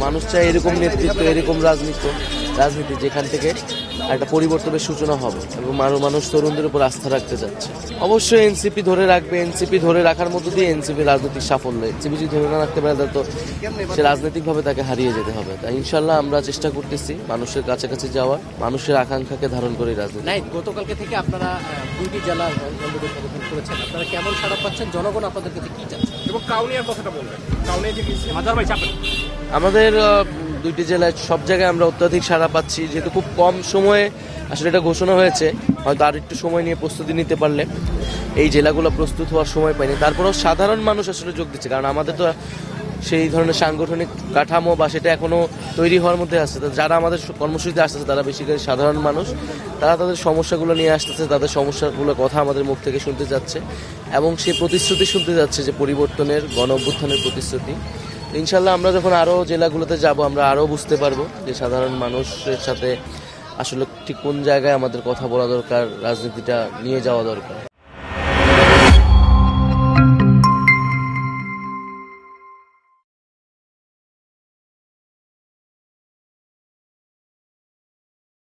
মানুষ চায় এরকম নেতৃত্ব, এরকম রাজনীতি যেখান থেকে একটা পরিবর্তনের সূচনা হবে এবং মানুষ তরুণদের উপর আস্থা রাখতে যাচ্ছে। অবশ্যই এনসিপি ধরে রাখবে, এনসিপি ধরে রাখার মধ্য দিয়ে এনসিপি রাজনৈতিক সাফল্য। এনসিপি যদি ধরে না রাখতে পারে তাহলে তো সে রাজনৈতিকভাবে তাকে হারিয়ে যেতে হবে। তাই ইনশাল্লাহ আমরা চেষ্টা করতেছি মানুষের কাছাকাছি যাওয়ার, মানুষের আকাঙ্ক্ষাকে ধারণ করে রাজনীতি। গতকালকে থেকে আপনারা 2টি জেলার কেন্দ্রীয় প্রদর্শন করেছেন, আপনারা কেমন সাড়া পাচ্ছেন? জনগণ আপনাদের কাছে কি চাচ্ছে? এবং কাউনিয়ার কথাটা বলবেন, কাউনিয়া যে মাজার ভাই চাপেন। আমাদের 2টি জেলায় সব জায়গায় আমরা অত্যাধিক সাড়া পাচ্ছি, যেহেতু খুব কম সময়ে আসলে এটা ঘোষণা হয়েছে। হয়তো আর একটু সময় নিয়ে প্রস্তুতি নিতে পারলে এই জেলাগুলো প্রস্তুত হওয়ার সময় পায়নি। তারপরেও সাধারণ মানুষ আসলে যোগ দিচ্ছে, কারণ আমাদের তো সেই ধরনের সাংগঠনিক কাঠামো বা সেটা এখনও তৈরি হওয়ার মধ্যে আসছে। যারা আমাদের কর্মসূচিতে আসতেছে তারা বেশিরভাগ সাধারণ মানুষ, তারা তাদের সমস্যাগুলো নিয়ে আসতেছে, তাদের সমস্যাগুলোর কথা আমাদের মুখ থেকে শুনতে যাচ্ছে এবং সেই প্রতিশ্রুতি শুনতে যাচ্ছে যে পরিবর্তনের, গণ অভ্যুত্থানের প্রতিশ্রুতি। ইনশাল্লাহ আমরা যখন আরও জেলাগুলোতে যাব আমরা আরও বুঝতে পারবো যে সাধারণ মানুষের সাথে আসলে ঠিক কোন জায়গায় আমাদের কথা বলা দরকার, রাজনীতিটা নিয়ে যাওয়া দরকার।